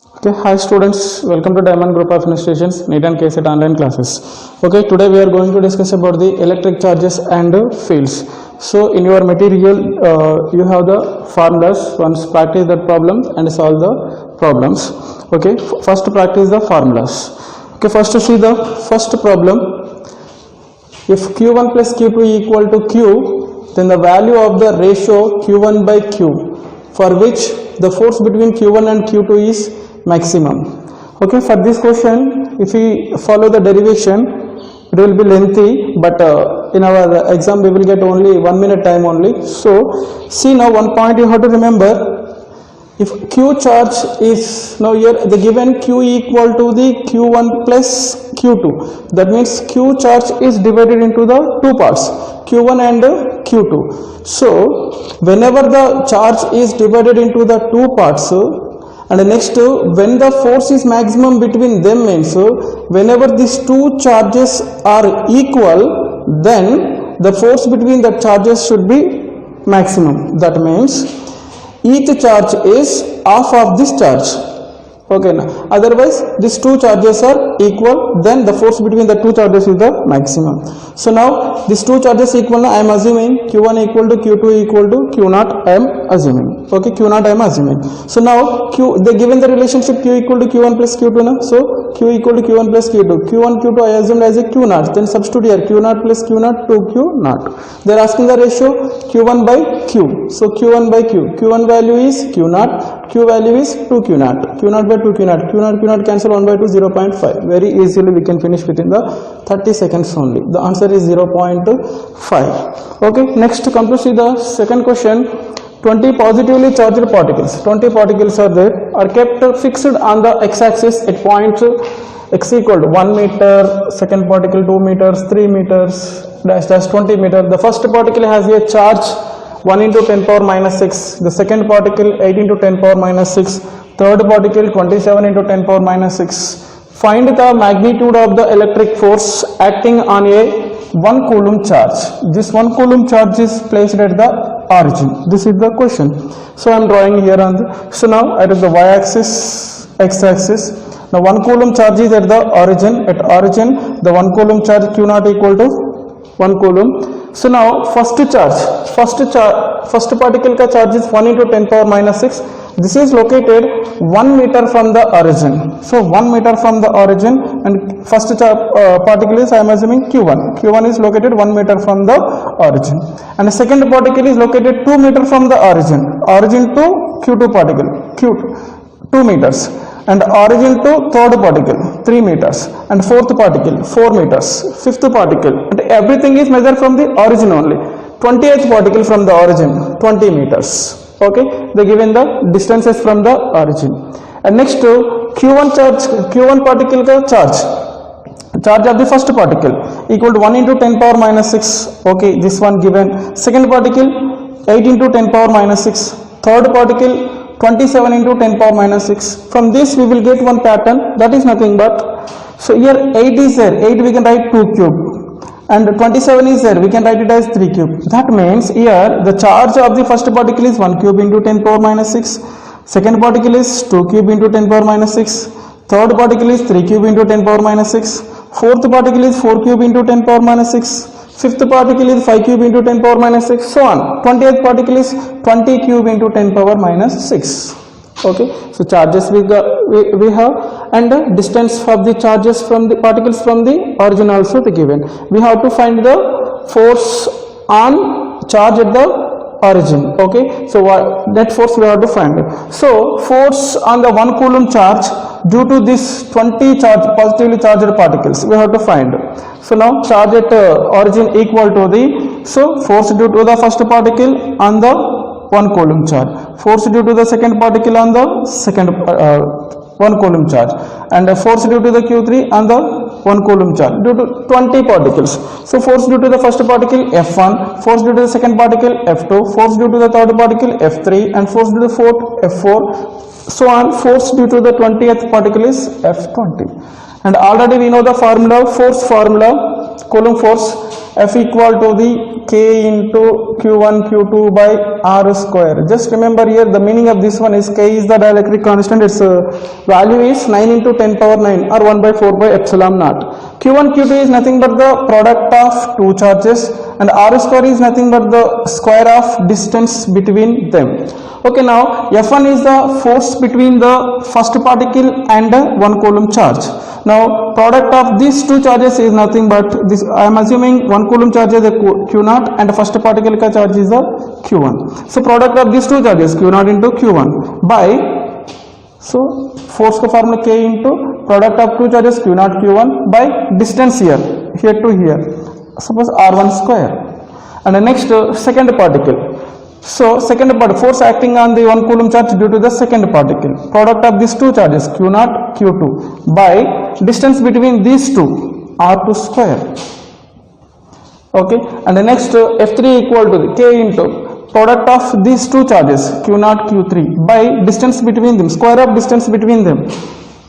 Okay, hi students, welcome to Diamond Group of Institutions, NEET and K-CET online classes. Okay, today we are going to discuss about the electric charges and fields. So in your material, you have the formulas. Once practice that problem and solve the problems. Okay, first practice the formulas. Okay, first to see the first problem. If Q1 plus Q2 equal to Q, then the value of the ratio Q1 by Q, for which the force between Q1 and Q2 is maximum. Okay, for this question, if we follow the derivation, it will be lengthy, but in our exam we will get only 1 minute time only. So see, now one point you have to remember. If Q charge is, now here the given Q equal to the Q1 plus Q2, that means Q charge is divided into the two parts, Q1 and Q2. So whenever the charge is divided into the two parts, and next, when the force is maximum between them, means whenever these two charges are equal, then the force between the charges should be maximum. That means each charge is half of this charge. Okay, now otherwise these two charges are equal, then the force between the two charges is the maximum. So now these two charges equal, I am assuming Q1 equal to Q2 equal to Q0, I am assuming. Okay, Q0 I am assuming. So now they given the relationship Q equal to Q1 plus Q2 now. So Q equal to Q1 plus Q2. Q1 Q2 I assumed as a Q0. Then substitute here Q0 plus Q0 to Q0. They are asking the ratio Q1 by Q. So Q1 by Q. Q1 value is Q0. Q value is 2 Q0. Q0 by 2 Q0. Q0 cancel 1 by 2 0.5. Very easily we can finish within the 30 seconds only. The answer is 0.5. Okay, next come to see the second question. 20 positively charged particles. 20 particles are there, are kept fixed on the x-axis at points x equal to 1 meter, second particle 2 meters, 3 meters, dash dash 20 meters. The first particle has a charge 1 into 10 power minus 6, the second particle 8 into 10 power minus 6, third particle 27 into 10 power minus 6. Find the magnitude of the electric force acting on a 1 coulomb charge. This 1 coulomb charge is placed at the origin. This is the question. So I am drawing here on the, so now it is the y-axis, x-axis. Now 1 coulomb charge is at the origin. At origin, the 1 coulomb charge Q0 equal to 1 coulomb. So now first particle ka charge is 1 into 10 power minus 6. This is located 1 meter from the origin. So 1 meter from the origin, and first particle is, I am assuming Q1. Q1 is located 1 meter from the origin, and the second particle is located 2 meter from the origin. Origin to Q2 particle, Q2 2 meters, and origin to third particle 3 meters, and fourth particle 4 meters, fifth particle, and everything is measured from the origin only. 20th particle from the origin 20 meters. Okay, they given the distances from the origin. And next Q1 charge, Q1 particle ka charge of the first particle equal to 1 into 10 power minus 6. Okay, this one given. Second particle 8 into 10 power minus 6. Third particle 27 into 10 power minus 6. From this we will get one pattern, that is nothing but, so here 8 is there, 8 we can write 2 cube, and 27 is there, we can write it as 3 cube. That means here the charge of the first particle is 1 cube into 10 power minus 6, second particle is 2 cube into 10 power minus 6, third particle is 3 cube into 10 power minus 6, fourth particle is 4 cube into 10 power minus 6, fifth particle is 5 cube into 10 power minus 6, so on. 20th particle is 20 cube into 10 power minus 6. Okay, so charges we have, and the distance of the charges from the particles from the origin also the given. We have to find the force on charge at the origin. Okay, so that force we have to find. So force on the 1 coulomb charge due to this 20 positively charged particles we have to find. So now charge at origin equal to the, so force due to the first particle on the 1 coulomb charge, force due to the second particle on the second 1 coulomb charge, and force due to the Q3 on the 1 coulomb charge due to 20 particles. So force due to the first particle F1, force due to the second particle F2, force due to the third particle F3, and force due to the fourth F4, so on. Force due to the 20th particle is F20. And already we know the formula, force formula, Coulomb force F equal to the K into Q1 Q2 by R square. Just remember here the meaning of this one is K is the dielectric constant, its value is 9 into 10 power 9 or 1 by 4 by epsilon naught. Q1 Q2 is nothing but the product of two charges, and R square is nothing but the square of distance between them. Okay, now F1 is the force between the first particle and 1 coulomb charge. Now product of these two charges is nothing but this. I am assuming 1 coulomb charge is the Q0 and the first particle ka charge is the Q1. So product of these two charges Q0 into Q1 by, so force ka formula K into product of two charges Q0 Q1 by distance here to here, suppose R1 square. And the next second particle. So second part, force acting on the 1 coulomb charge due to the second particle. Product of these two charges Q0 Q2 by distance between these two R2 square. Okay, and the next F3 equal to the K into product of these two charges Q0 Q3 by distance between them, square of distance between them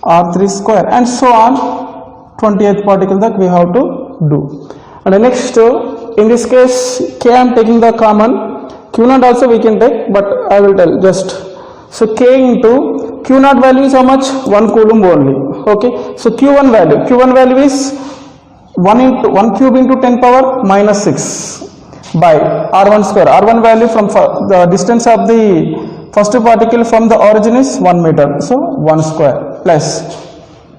R3 square, and so on 20th particle that we have to do. And the next in this case K I am taking the common, Q0 also we can take, but I will tell just. So K into Q0 value is how much? 1 coulomb only. Okay, so Q1 value is 1 cube into 10 power minus 6 by R1 square. R1 value from the distance of the first particle from the origin is 1 meter, so 1 square plus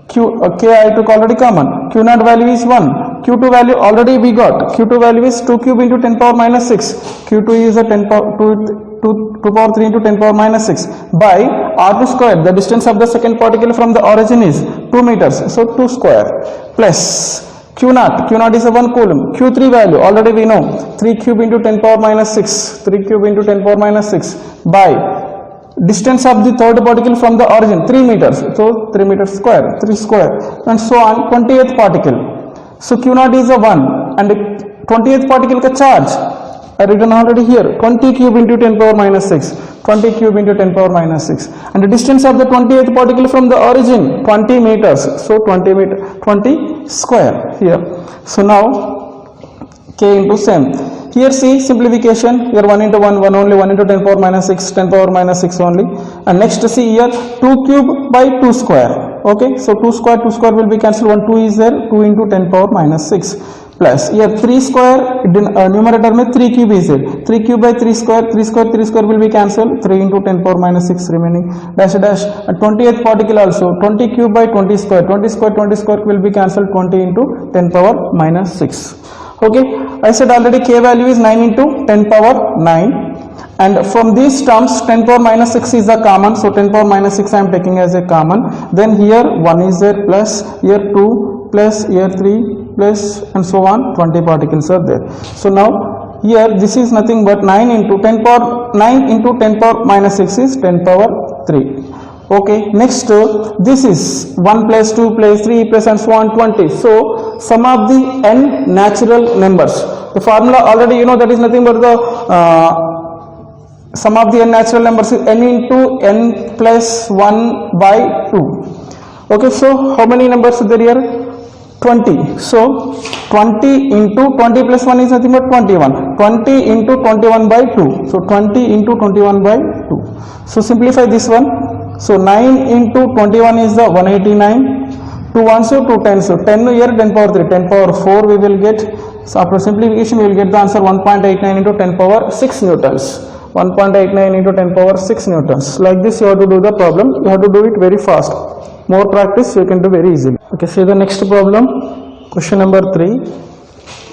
K I took already common. Q0 value is 1. Q2 value already we got. Q2 value is 2 cube into 10 power minus 6. Q2 is a 2 power 3 into 10 power minus 6 by R2 square. The distance of the second particle from the origin is 2 meters. So 2 square plus Q0. Q0 is a 1 coulomb. Q3 value already we know. 3 cube into 10 power minus 6. 3 cube into 10 power minus 6 by distance of the third particle from the origin 3 meters. So 3 meters square, 3 square, and so on 20th particle. So Q0 is a 1 and 20th particle ka charge I written already here 20 cube into 10 power minus 6, 20 cube into 10 power minus 6, and the distance of the 20th particle from the origin 20 meters. So 20 square here. So now K into same. Here see simplification, here 1 into 1 only, 1 into 10 power minus 6, 10 power minus 6 only, and next see here 2 cube by 2 square. Okay, so 2 square will be cancelled, 1 2 is there, 2 into 10 power minus 6 plus here 3 square numerator mein 3 cube is there, 3 cube by 3 square, 3 square will be cancelled, 3 into 10 power minus 6 remaining dash dash, and 20th particle also 20 cube by 20 square will be cancelled, 20 into 10 power minus 6. Okay, I said already K value is 9 into 10 power 9, and from these terms 10 power minus 6 is the common, so 10 power minus 6 I am taking as a common. Then here 1 is there, plus here 2, plus here 3, plus, and so on 20 particles are there. So now here this is nothing but 9 into 10 power minus 6 is 10 power 3. Okay, next this is 1 plus 2 plus 3 plus and so on 20. So sum of the n natural numbers. The formula already you know, that is nothing but the sum of the n natural numbers is n into n plus 1 by 2. Okay, so how many numbers are there here? 20. So 20 into 20 plus 1 is nothing but 21. 20 into 21 by 2. So 20 into 21 by 2. So simplify this one. So 9 into 21 is the 189. 2 ones, so 2 tens. So 10 here, 10 power 3, 10 power 4 we will get. So after simplification we will get the answer 1.89 into 10 power 6 newtons. 1.89 into 10 power 6 newtons. Like this you have to do the problem. You have to do it very fast. More practice you can do very easily. Okay, see the next problem. Question number 3.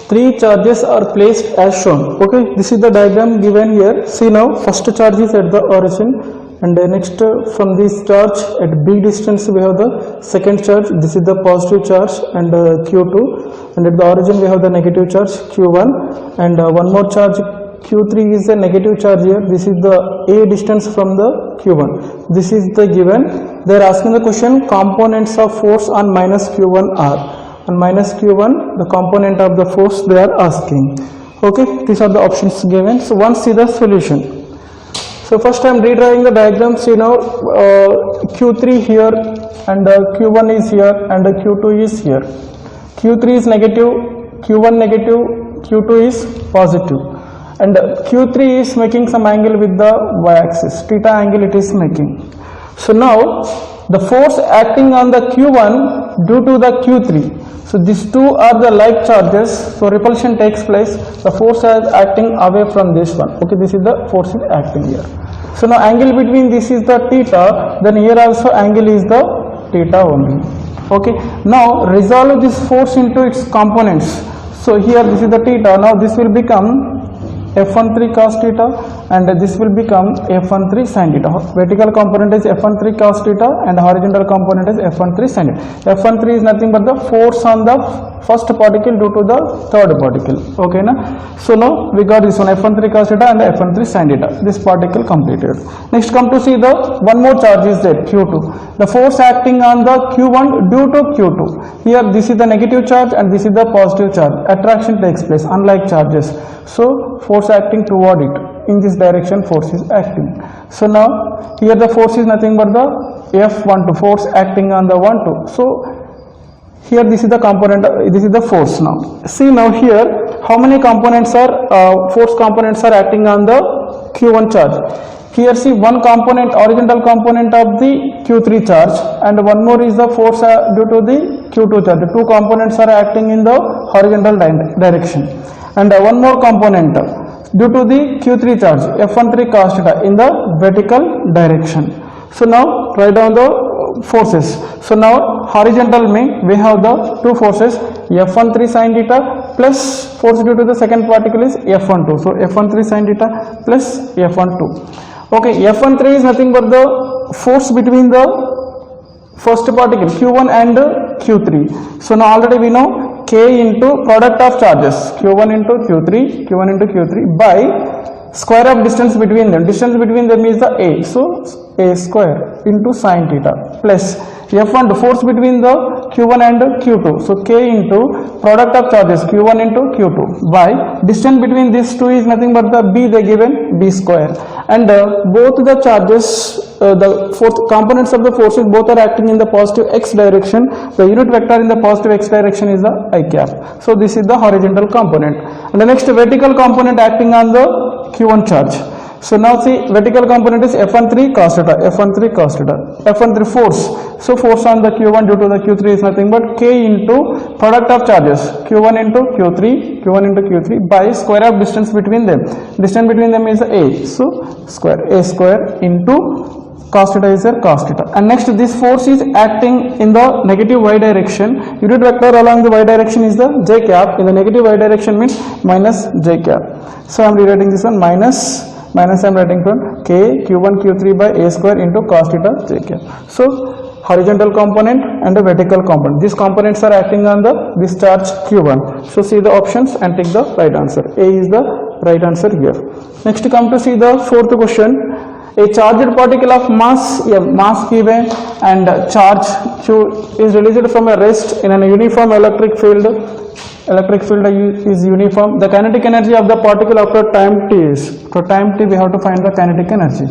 3 charges are placed as shown. Okay, this is the diagram given here. See now, first charge is at the origin, and next from this charge at b distance we have the second charge. This is the positive charge and Q2, and at the origin we have the negative charge Q1, and one more charge Q3 is the negative charge here. This is the a distance from the Q1. This is the given. They are asking the question components of force on minus Q1 are. On minus Q1 the component of the force they are asking. Okay, these are the options given. So once see the solution. So first I am redrawing the diagram. See now Q3 here and Q1 is here and Q2 is here. Q3 is negative, Q1 negative, Q2 is positive, and Q3 is making some angle with the y-axis, theta angle it is making. So now the force acting on the Q1 due to the Q3. So these two are the like charges, so repulsion takes place, the force is acting away from this one. Okay, this is the force is acting here. So now angle between this is the theta, then here also angle is the theta only. Okay, now resolve this force into its components. So here this is the theta, now this will become F13 cos theta, and this will become F13 sin theta. Vertical component is F13 cos theta and horizontal component is F13 sin theta. F13 is nothing but the force on the first particle due to the third particle. Okay, na? So now we got this one, F13 cos theta and the F13 sin theta. This particle completed. Next come to see the one more charge is there, Q2. The force acting on the Q1 due to Q2. Here this is the negative charge and this is the positive charge. Attraction takes place, unlike charges. So force acting toward it, in this direction force is acting. So now here the force is nothing but the F12, force acting on the 12. So here this is the component, this is the force. Now see, now here how many components are force components are acting on the Q1 charge. Here see, one component, horizontal component of the Q3 charge, and one more is the force due to the Q2 charge. The two components are acting in the horizontal direction, and one more component due to the Q3 charge, F13 cos theta, in the vertical direction. So now write down the forces. So now horizontal mean we have the two forces, F13 sin theta plus force due to the second particle is F12. So F13 sin theta plus F12. Okay, F13 is nothing but the force between the first particle Q1 and Q3. So now already we know K into product of charges Q1 into Q3 by square of distance between them. Distance between them is the A. So A square into sin theta plus F1 force between the Q1 and Q2. So K into product of charges Q1 into Q2 by distance between these two is nothing but the B, they given B square, and both the charges, the components of the forces both are acting in the positive x direction. The unit vector in the positive x direction is the I cap. So this is the horizontal component, and the next vertical component acting on the Q1 charge. So now see, vertical component is F13 cos theta, F13 cos theta, F13 force. So force on the Q1 due to the Q3 is nothing but K into product of charges Q1 into Q3 by square of distance between them. Distance between them is A. So square A square into cos theta is there, cos theta. And next this force is acting in the negative y direction. Unit vector along the y direction is the j cap. In the negative y direction means minus j cap. So I am rewriting this one minus I am writing from K Q1 Q3 by A square into cos theta j cap. So horizontal component and the vertical component, these components are acting on the this charge Q1. So see the options and take the right answer. A is the right answer here. Next come to see the fourth question. A charged particle of mass M, mass given, and charge Q is released from a rest in a uniform electric field. Electric field is uniform. The kinetic energy of the particle after time t is, for time t we have to find the kinetic energy.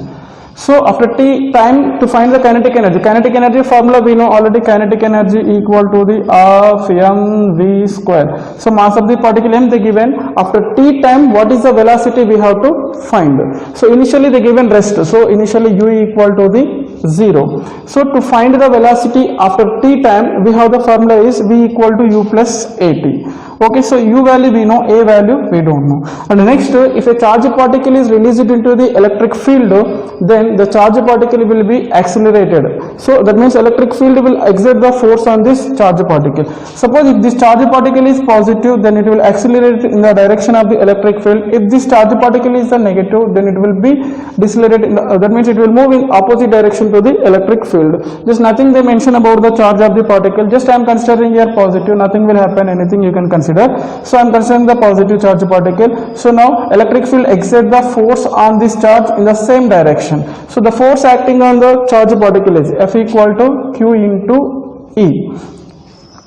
So after t time to find the kinetic energy formula we know already. Kinetic energy equal to the of mv square. So mass of the particle m they given. After t time what is the velocity we have to find. So initially they given rest. So initially u equal to the 0. So to find the velocity after t time we have the formula is v equal to u plus at. Okay, so u value we know, a value we don't know. And next, if a charged particle is released into the electric field, then the charged particle will be accelerated. So that means electric field will exert the force on this charged particle. Suppose if this charged particle is positive, then it will accelerate in the direction of the electric field. If this charged particle is the negative, then it will be decelerated. That means it will move in opposite direction to the electric field. Just nothing they mention about the charge of the particle. Just I am considering here positive. Nothing will happen. Anything you can consider. So I am considering the positive charge particle. So now electric field exert the force on this charge in the same direction. So the force acting on the charge particle is F equal to Q into E.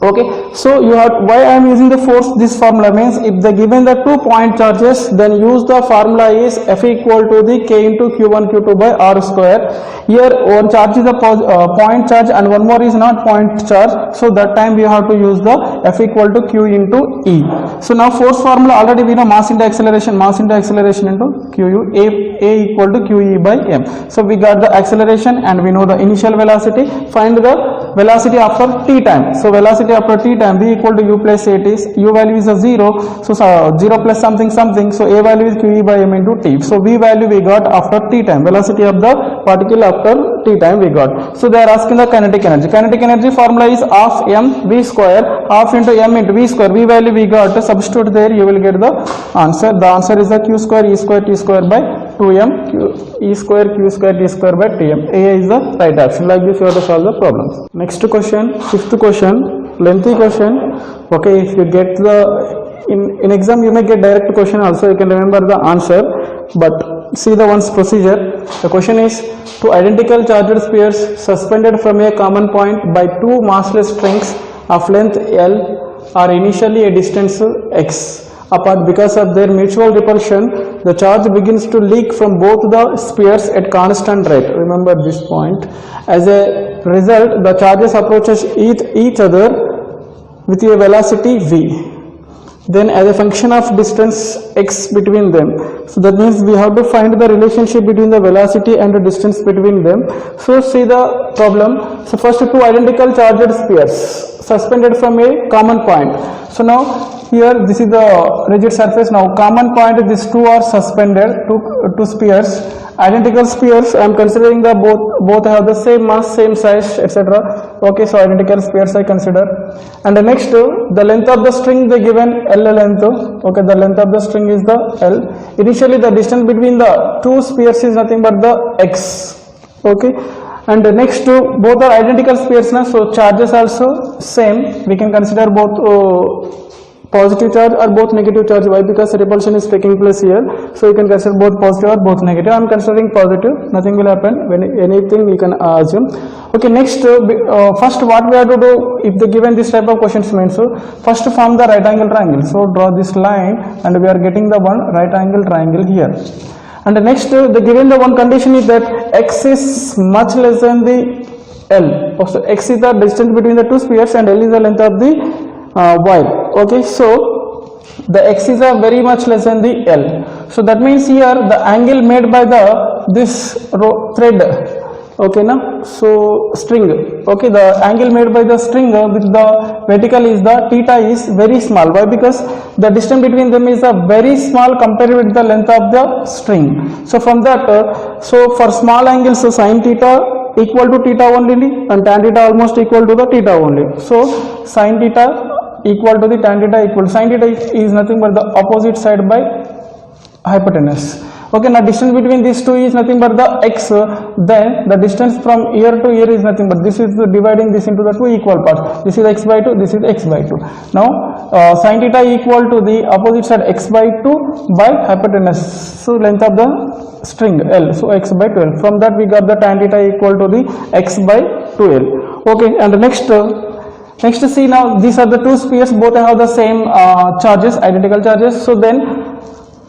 Okay, so you have, why I am using the force, this formula means if they given the 2 point charges, then use the formula is F equal to the K into Q1 Q2 by R square. Here one charge is the point charge and one more is not point charge, so that time we have to use the F equal to Q into E. So now force formula already we know, mass into acceleration into QU, A equal to QE by M. So we got the acceleration and we know the initial velocity. Find the velocity after t time. So velocity after t time, v equal to u plus a, it is u value is a 0, so 0 plus something, so a value is QE by M into t. So v value we got after t time, velocity of the particle after t time we got. So they are asking the kinetic energy formula is half m v square, half into m into v square, v value we got, substitute there, you will get the answer. The answer is the q square e square t square by 2m, e square q square t square by tm. A is the right option. Like this you have to solve the problem. Next question, fifth question, lengthy question. Okay, if you get the in exam you may get direct question also, you can remember the answer, but see the one's procedure. The question is, two identical charged spheres suspended from a common point by two massless strings of length L are initially a distance x apart. Because of their mutual repulsion, the charge begins to leak from both the spheres at constant rate. Remember this point. As a result, the charges approaches each other with a velocity v. Then as a function of distance x between them. So that means we have to find the relationship between the velocity and the distance between them. So see the problem. So first, two identical charged spheres suspended from a common point. So now here this is the rigid surface. Now common point, these two are suspended, two spheres, identical spheres. I am considering the both have the same mass, same size, etc. Okay, so identical spheres I consider. And the next, the length of the string they given L length. Okay, the length of the string is the L. Initially the distance between the two spheres is nothing but the x. Okay, and the next two, both are identical spheres now, so charges also same. We can consider both positive charge or both negative charge. Why? Because repulsion is taking place here, so you can consider both positive or both negative. I am considering positive, nothing will happen. When anything you can assume. Okay, next, first what we have to do if they given this type of questions means, so first form the right angle triangle. So draw this line and we are getting the one right angle triangle here. And the next, the given the one condition is that x is much less than the L. So x is the distance between the two spheres and L is the length of the wire. Okay, so the x is very much less than the L. So that means here the angle made by this thread, okay now, so string, okay, the angle made by the string with the vertical is the theta is very small. Why? Because the distance between them is very small compared with the length of the string. So from that, so for small angles, so sin theta equal to theta only and tan theta almost equal to the theta only. So sin theta equal to the tan theta equal to sin theta is nothing but the opposite side by hypotenuse. Okay, now distance between these two is nothing but the x. Then the distance from here to here is nothing but this is dividing this into the two equal parts. This is x by 2, this is x by 2. Now sin theta equal to the opposite side x by 2 by hypotenuse. So length of the string L, so x by 12. From that we got the tan theta equal to the x by 2L. Okay, and the next see now these are the two spheres, both have the same charges, identical charges. So then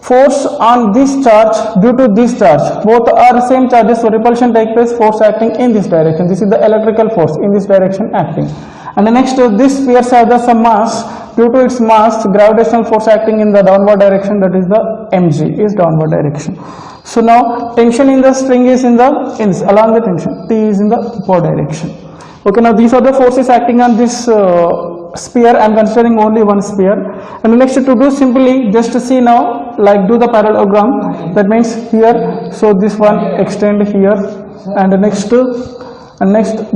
force on this charge due to this charge, both are same charges, so repulsion take place, force acting in this direction. This is the electrical force in this direction acting. And the next, this spheres have the some mass, due to its mass, gravitational force acting in the downward direction, that is the mg is downward direction. So now tension in the string is in along the tension, T is in the upward direction. Okay, now these are the forces acting on this sphere. I am considering only one sphere. And next, to do simply just to see now, like do the parallelogram. That means here, so this one extend here, and next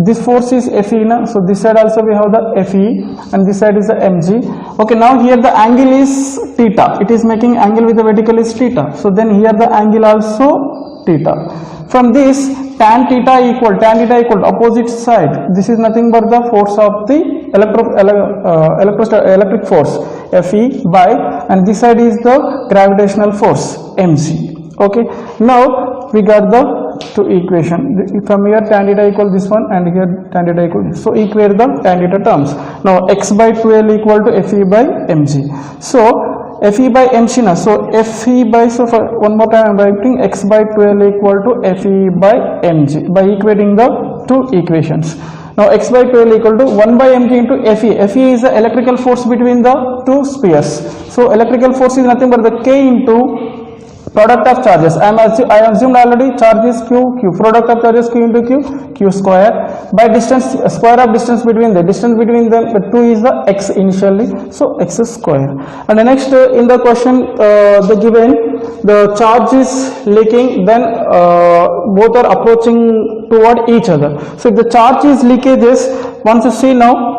this force is Fe now. So this side also we have the Fe and this side is the mg. Okay, now here the angle is theta. It is making angle with the vertical is theta. So then here the angle also theta. From this tan theta equal opposite side. This is nothing but the force of the electric force Fe by, and this side is the gravitational force mg. Okay, now we got the two equation. From here tan theta equal this one and here tan theta equal this. So equate the tan theta terms. Now x by 2l equal to fe by mg. So fe by mc now. So fe by, so for one more time I am writing x by 2l equal to fe by mg by equating the two equations. Now x by 2l equal to 1 by mg into fe. Fe is the electrical force between the two spheres. So electrical force is nothing but the k into product of charges. I assumed already charge is q, product of charges q into q square by distance, square of distance between the two is the x initially, so x square. And the next in the question the given the charge is leaking, then both are approaching toward each other. So if the charge is leakages, once you see now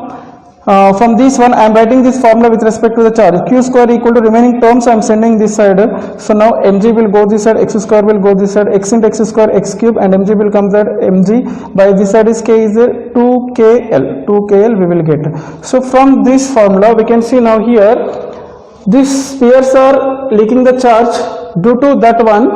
from this one I am writing this formula with respect to the charge. Q square equal to remaining terms I am sending this side. So now mg will go this side, x square will go this side, x into x square x cube, and mg will come that mg by this side is k is 2kl we will get. So from this formula we can see now here these spheres are leaking the charge due to that one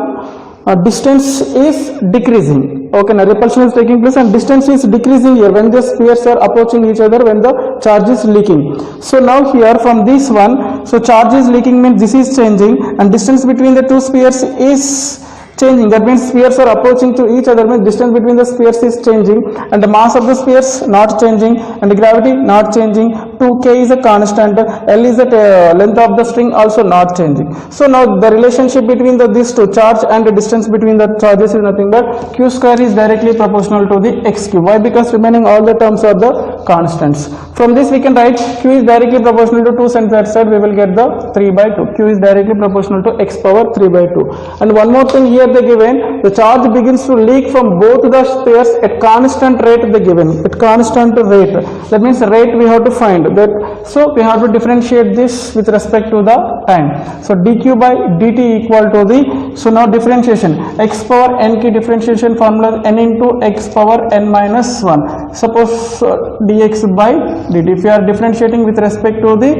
distance is decreasing. Okay, now repulsion is taking place and distance is decreasing here when the spheres are approaching each other, when the charge is leaking. So now here from this one, so charge is leaking means this is changing and distance between the two spheres is changing. That means spheres are approaching to each other, means distance between the spheres is changing and the mass of the spheres not changing and the gravity not changing. 2k is a constant, L is the length of the string also not changing. So now the relationship between these two, charge and the distance between the charges, is nothing but q square is directly proportional to the x cube. Why? Because remaining all the terms are the constants. From this we can write q is directly proportional to 2 send that side, we will get the 3 by 2. Q is directly proportional to x power 3 by 2. And one more thing here they given, the charge begins to leak from both the spheres at constant rate they given, at constant rate. That means the rate we have to find that, so we have to differentiate this with respect to the time. So dq by dt equal to the, so now differentiation, x power n की differentiation formula n into x power n minus 1. Suppose dx by dt, if you are differentiating with respect to the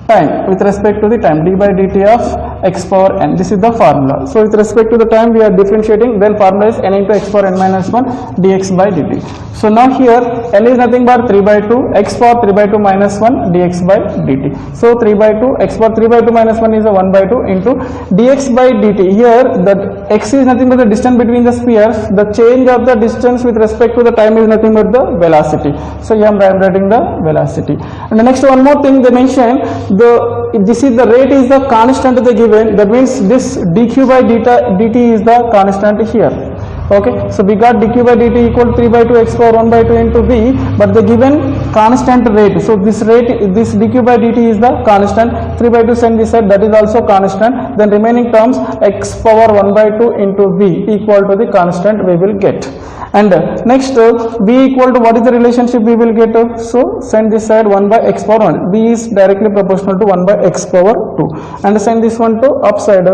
time, with respect to the time, d by dt of x power n, this is the formula. So with respect to the time we are differentiating, then formula is n into x power n minus 1 dx by dt. So now here L is nothing but 3 by 2, x power 3 by 2 minus 1 dx by dt. So 3 by 2, x power 3 by 2 minus 1 is a 1 by 2 into dx by dt. Here the x is nothing but the distance between the spheres, the change of the distance with respect to the time is nothing but the velocity. So here I am writing the velocity. And the next one more thing they mention, this is the rate is the constant they given, that means this dq by dt is the constant here. Okay, so we got dq by dt equal 3 by 2 x power 1 by 2 into v, but the given constant rate, so this rate, this dq by dt is the constant, 3 by 2 send this side, that is also constant, then remaining terms x power 1 by 2 into v equal to the constant we will get. And next v equal to, what is the relationship we will get? So send this side 1 by x power 1, v is directly proportional to 1 by x power 2, and send this one to upside,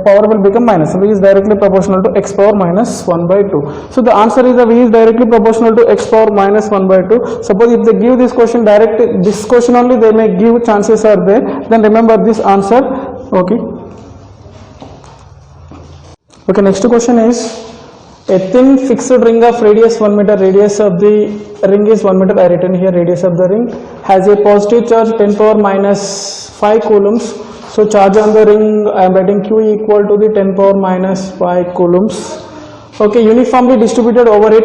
power will become minus, v is directly proportional to x power minus 1 by 2. So the answer is v is directly proportional to x power minus 1 by 2. Suppose if they give this question direct, this question only they may give, chances are there, then remember this answer. Okay, next question is, a thin fixed ring of radius 1 meter, radius of the ring is 1 meter, I written here radius of the ring, has a positive charge 10 power minus 5 coulombs. So charge on the ring I am writing q equal to the 10 power minus 5 coulombs. Okay, uniformly distributed over it,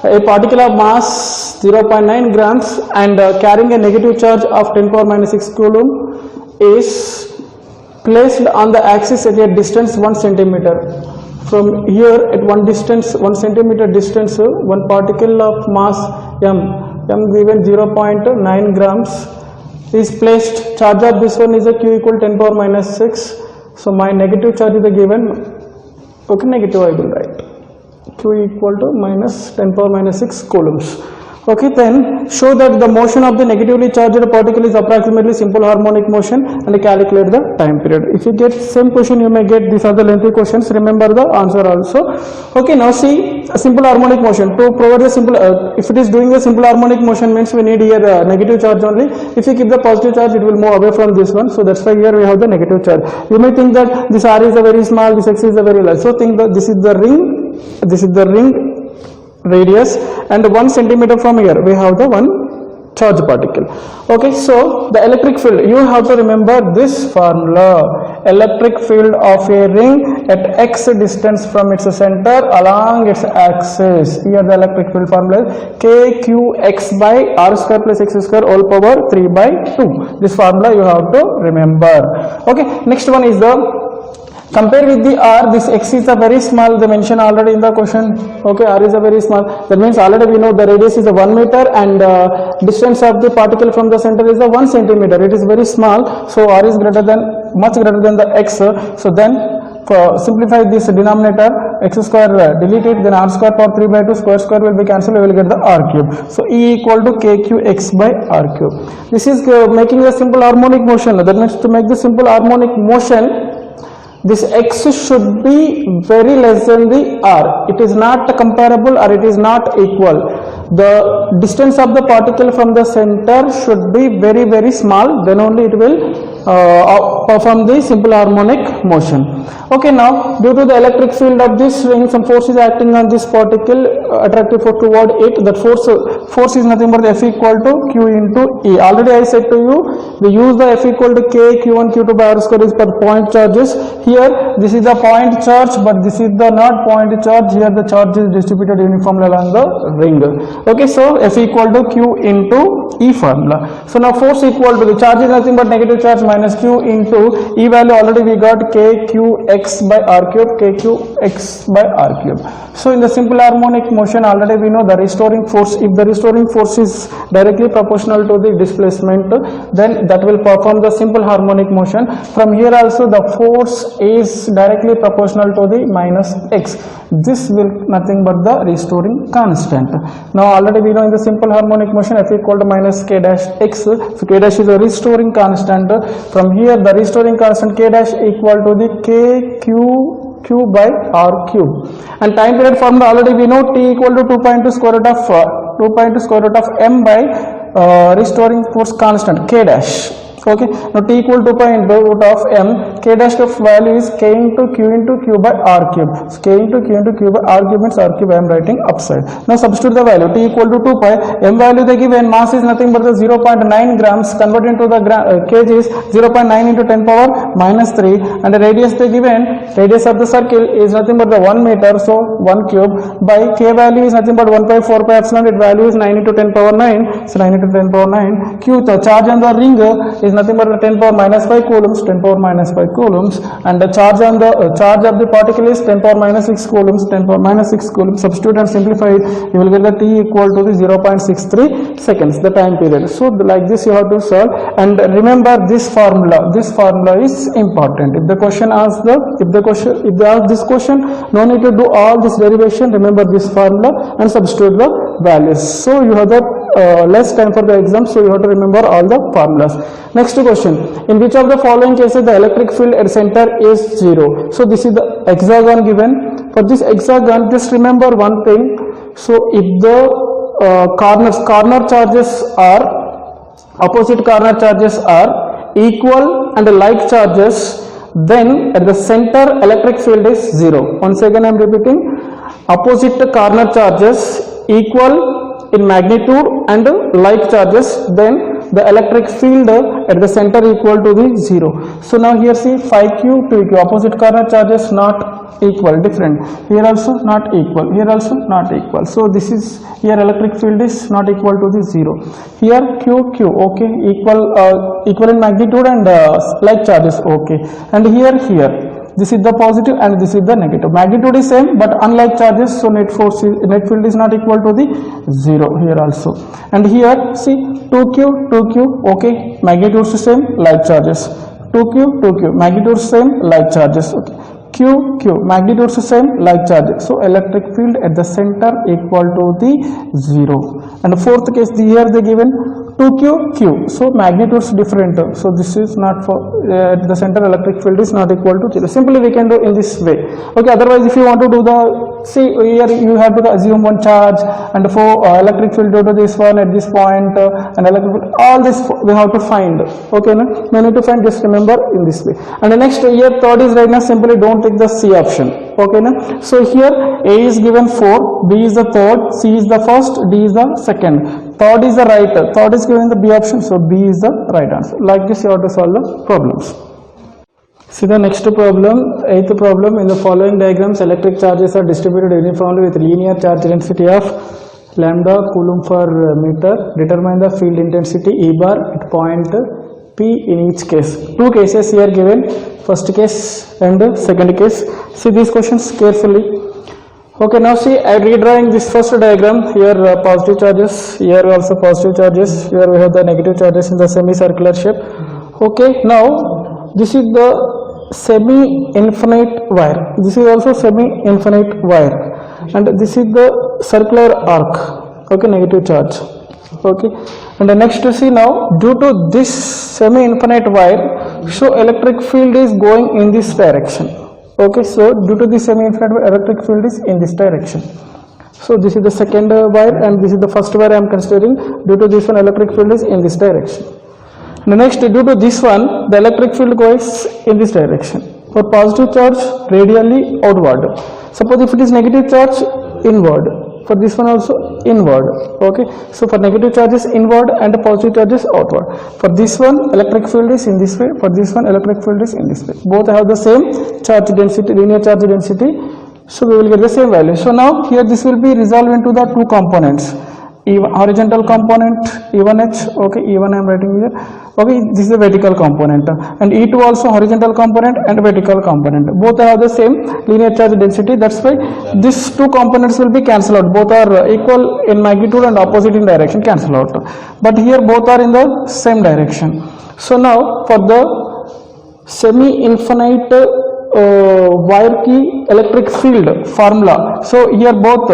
a particle of mass 0.9 grams and carrying a negative charge of 10 power minus 6 coulomb is placed on the axis at a distance 1 centimeter. From here at one centimeter distance, one particle of mass m given 0.9 grams is placed. Charge of this one is a q equal 10 power minus 6. So my negative charge is given, okay, negative I will write, q equal to minus 10 power minus 6 coulombs. Okay, then show that the motion of the negatively charged particle is approximately simple harmonic motion and calculate the time period. If you get same question, you may get these are the lengthy questions. Remember the answer also. Okay, now see a simple harmonic motion. To provide the simple, if it is doing the simple harmonic motion means we need here negative charge only. If you keep the positive charge, it will move away from this one. So that's why here we have the negative charge. You may think that this R is a very small, this X is a very large. So think that this is the ring, this is the ring radius, and 1 centimeter from here we have the one charge particle. Okay, so the electric field, you have to remember this formula. Electric field of a ring at x distance from its center along its axis. Here the electric field formula is kqx by r square plus x square all power 3 by 2. This formula you have to remember. Okay, next one is the compare with the r. This x is a very small, they mentioned already in the question. Okay, r is a very small, that means already we know the radius is a 1 meter and distance of the particle from the center is a 1 centimeter. It is very small, so r is greater than, much greater than the x. So then simplify this denominator, x square delete it, then r square power 3 by 2 square will be cancelled, we will get the r cube. So E equal to kqx by r cube. This is making a simple harmonic motion. That means to make the simple harmonic motion, this x should be very less than the r. It is not comparable or it is not equal. The distance of the particle from the center should be very, very small, then only it will perform the simple harmonic motion. Okay, now due to the electric field of this ring, some force is acting on this particle, attractive force toward it. That force is nothing but F equal to Q into E. Already I said to you, we use the F equal to K, Q1, Q2 by R square is per point charges. Here this is the point charge, but this is the not point charge. Here the charge is distributed uniformly along the ring. Okay, so F equal to Q into E formula. So now force equal to the charge is nothing but negative charge minus Q into E value. Already we got KQX by R cube, KQX by R cube. So in the simple harmonic motion, already we know the restoring force. If the restoring force is directly proportional to the displacement, then that will perform the simple harmonic motion. From here also the force is directly proportional to the minus x. This will nothing but the restoring constant. Now already we know in the simple harmonic motion F equal to minus k dash x. So k dash is a restoring constant. From here the restoring constant k dash equal to the q by r cube. And time period formula already we know T equal to 2.2 square root of m by restoring force constant k dash. Okay, now T equal to 2.2 root of m, k dash of value is k into q by r cube. So k into q by r cube means r cube I am writing upside. Now substitute the value, T equal to 2 pi, m value they given, mass is nothing but the 0.9 grams, convert into the kg is 0.9 into 10 power minus 3, and the radius they given, radius of the circle is nothing but the 1 meter, so 1 cube by k value is nothing but 1 by 4 pi epsilon, its value is 9 into 10 power 9, so 9 into 10 power 9, q, the charge on the ring is nothing but 10 power minus 5 coulombs, 10 power minus 5 coulombs, and the charge on the charge of the particle is 10 power minus 6 coulombs, 10 power minus 6 coulombs. Substitute and simplify it, you will get the T equal to the 0.63 seconds, the time period. So like this you have to solve, and remember this formula is important. If the question asks if they ask this question, no need to do all this derivation, remember this formula and substitute the values. So you have the less time for the exam, so you have to remember all the formulas. Next question, in which of the following cases the electric field at center is 0? So this is the hexagon given. For this hexagon, just remember one thing. So if the corner charges are, opposite corner charges are equal and like charges, then at the center electric field is 0. Once again I am repeating, opposite corner charges equal in magnitude and like charges, then the electric field at the center equal to the 0. So now here see phi q, 2q, opposite corner charges not equal, different. Here also not equal, here also not equal. So this is, here electric field is not equal to the 0. Here q, okay, equal in magnitude and like charges, okay. And here this is the positive and this is the negative. Magnitude is same but unlike charges, so net field is not equal to the 0 here also. And here see 2q, okay, magnitude is same, like charges. 2q, magnitude same, like charges. Okay. q, magnitudes same, like charge, so electric field at the center equal to the 0. And the fourth case, here they given 2q, q, so magnitudes different, so this is not for at the center electric field is not equal to 0. Simply we can do in this way. Okay, otherwise if you want to do the, see here you have to assume one charge and for electric field due to this one at this point and electric field, all this we have to find. Okay, no need to find, just remember in this way. And the next here third is right now, simply don't take the C option. Okay, no? So here A is given 4, B is the third, C is the first, D is the second, third is the right, third is given the B option, so B is the right answer. Like this you have to solve the problems. See the next problem, eighth problem. In the following diagrams, electric charges are distributed uniformly with linear charge density of lambda coulomb per meter. Determine the field intensity E bar at point P in each case. Two cases here given, first case and second case. See these questions carefully. Okay, now see, I am redrawing this first diagram. Here positive charges, here also positive charges, here we have the negative charges in the semicircular shape. Okay, now this is the semi-infinite wire, this is also semi-infinite wire, and this is the circular arc. Okay, negative charge. Okay, and the next to see now, due to this semi-infinite wire, so electric field is going in this direction. Okay, so due to this semi-infinite wire, electric field is in this direction. So this is the second wire and this is the first wire I am considering. Due to this one, electric field is in this direction. The next, due to this one, the electric field goes in this direction. For positive charge, radially outward. Suppose if it is negative charge, inward. For this one also inward. Okay, so for negative charge is inward and the positive charge is outward. For this one, electric field is in this way. For this one, electric field is in this way. Both have the same charge density, linear charge density. So we will get the same value. So now here this will be resolved into the two components. Horizontal component E1H, okay, E1 I am writing here. Okay, this is the vertical component, and E2 also horizontal component and vertical component. Both have the same linear charge density. That's why these two components will be cancelled out. Both are equal in magnitude and opposite in direction, cancel out. But here both are in the same direction. So now for the semi-infinite wire key electric field formula. So here both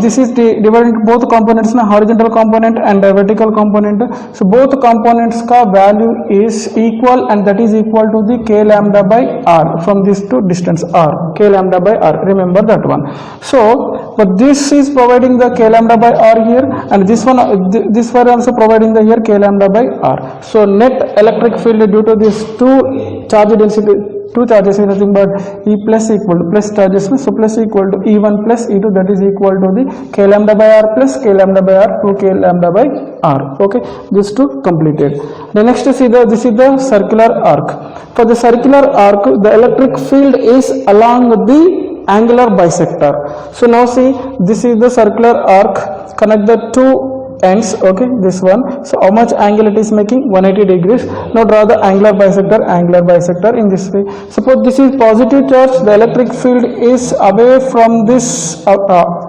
this is divided into both components, na horizontal component and vertical component. So both components ka value is equal, and that is equal to the k lambda by r from this to distance r, k lambda by r. Remember that one. So but this is providing the k lambda by r here, and this one this were also providing the here k lambda by r. So net electric field due to these two charge density, two charges is nothing but E plus equal to plus charges, so plus equal to E1 plus E2, that is equal to the k lambda by r plus k lambda by r, 2 k lambda by r. Okay, this two completed. The next is this is the circular arc. For the circular arc, the electric field is along the angular bisector. So now see, this is the circular arc, connect the two ends. Okay, this one, so how much angle it is making? 180 degrees. Now draw the angular bisector in this way. Suppose this is positive charge, the electric field is away from this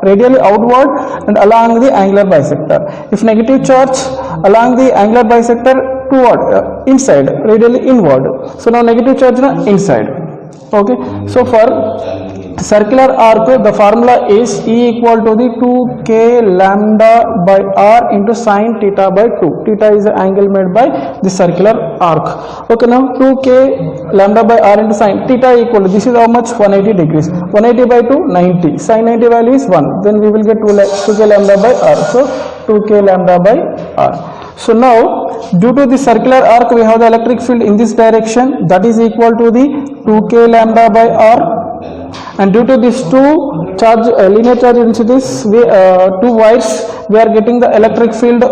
radially outward and along the angular bisector. If negative charge, along the angular bisector toward inside, radially inward. So now negative charge na inside. Okay, so for circular arc, the formula is E equal to the 2k lambda by r into sine theta by 2. Theta is the angle made by the circular arc. Okay, now 2k lambda by r into sine theta equal to, this is how much? 180 degrees. 180 by 2, 90. Sine 90 value is 1. Then we will get 2k lambda by r. So 2k lambda by r. So now due to the circular arc, we have the electric field in this direction, that is equal to the 2k lambda by r. And due to these two charge linear charge densities, two wires, we are getting the electric field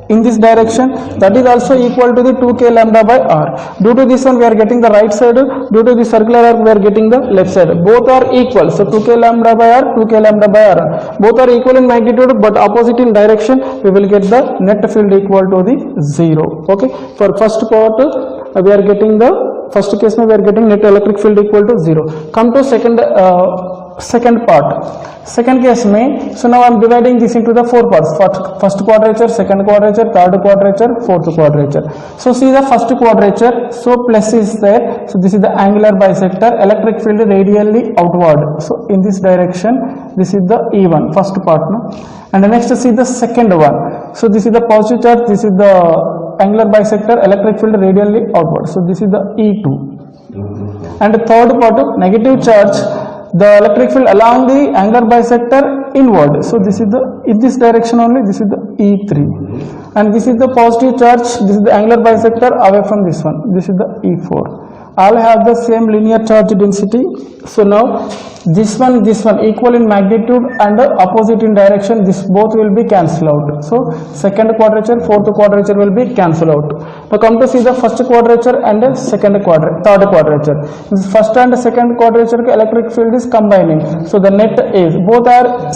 in this direction, that is also equal to the 2k lambda by r. Due to this one, we are getting the right side. Due to the circular arc, we are getting the left side. Both are equal, so 2k lambda by r, 2k lambda by r, both are equal in magnitude but opposite in direction. We will get the net field equal to the 0. Okay, for first part we are getting the first case, we are getting net electric field equal to 0. Come to second second part, second case में, so now I am dividing this into the four parts, first quadrature, second quadrature, third quadrature, fourth quadrature. So see the first quadrature, so plus is there, so this is the angular bisector, electric field radially outward, so in this direction, this is the E1, first part, no? And the next see the second one, so this is the positive charge, this is the angular bisector, electric field radially outward, so this is the E2. And the third part, negative charge, the electric field along the angular bisector inward, so this is the, in this direction only, this is the E3. And this is the positive charge, this is the angular bisector away from this one, this is the E4. All have the same linear charge density, so now this one equal in magnitude and opposite in direction, this both will be cancelled out. So second quadrature, fourth quadrature will be cancelled out. Now come to see the first quadrature and third quadrature. This first and second quadrature electric field is combining, so the net is, both are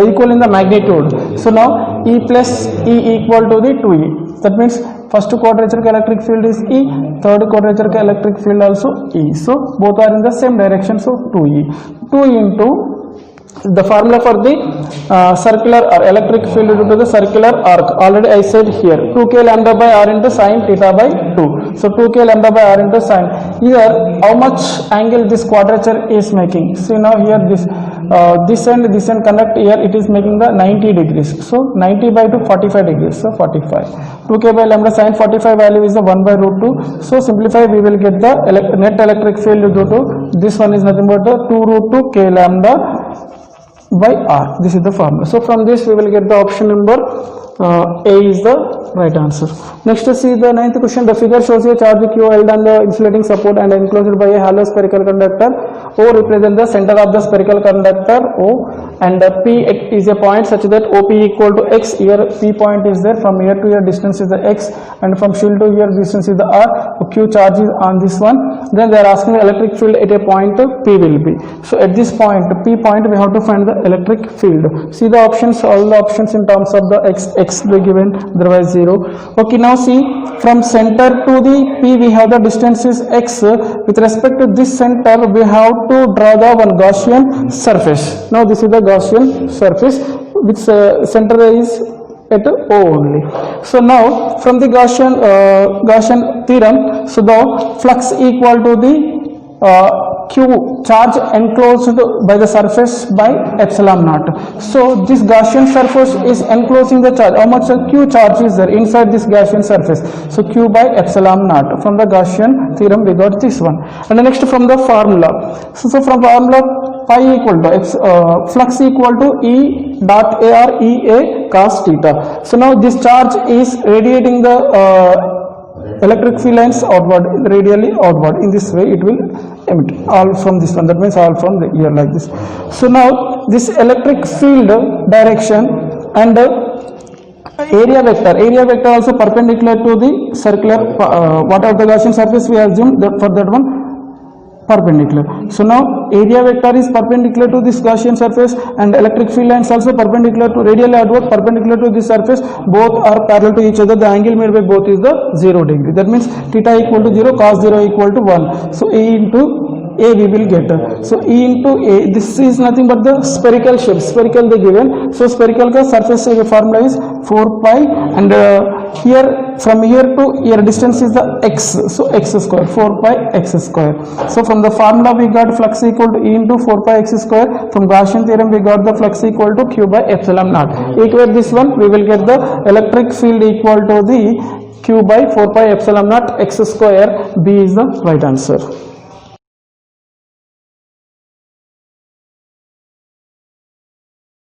equal in the magnitude. So now E plus E equal to the 2E. That means first quadrature electric field is E, third quadrature electric field also E. So both are in the same direction, so 2E. 2 into the formula for the circular or electric field due to the circular arc, already I said here, 2k lambda by r into sine theta by 2. So 2k lambda by r into sine. Here how much angle this quadrature is making? See now here this and connect here, it is making the 90 degrees. So 90 by 2, 45 degrees. So 45. 2k by lambda sine 45 value is the 1 by root 2. So simplify, we will get the net electric field due to this one is nothing but the 2 root 2 k lambda by r. This is the formula. So from this we will get the option number A is the right answer. Next see the ninth question. The figure shows a charge Q held on the insulating support and enclosed by a hollow spherical conductor. O represents the center of the spherical conductor O, and P is a point such that OP equal to X. Here P point is there, from here to here distance is the X, and from shield to here distance is the R. Q charge is on this one. Then they are asking the electric field at a point P will be. So at this point, P point, we have to find the electric field. See the options, all the options in terms of the X they given, otherwise 0. Okay, now see from center to the P we have the distance is X. With respect to this center we have to draw the one Gaussian surface. Now this is the Gaussian surface which center is at O only. So now from the Gaussian theorem, so the flux equal to the Q charge enclosed by the surface by epsilon naught. So this Gaussian surface is enclosing the charge. How much Q charge is there inside this Gaussian surface? So Q by epsilon naught. From the Gaussian theorem we got this one. And the next from the formula. So from formula pi equal to flux equal to E dot AR EA cos theta. So now this charge is radiating the electric field lines outward, radially outward. In this way it will emit all from this one, that means all from the here like this. So now this electric field direction and area vector also perpendicular to the circular what are the Gaussian surface we assume that for that one perpendicular. So now area vector is perpendicular to this Gaussian surface and electric field lines also perpendicular to radially outward, perpendicular to this surface, both are parallel to each other. The angle made by both is the 0 degree. That means theta equal to 0, cos 0 equal to 1. So A into A we will get. So E into A, this is nothing but the spherical shape, spherical they given. So spherical ka surface formula is 4 pi, and here from here to here distance is the X, so X square, 4 pi X square. So from the formula we got flux equal to E into 4 pi X square. From Gaussian theorem we got the flux equal to Q by epsilon naught. Equate this one, we will get the electric field equal to the Q by 4 pi epsilon naught X square. B is the right answer.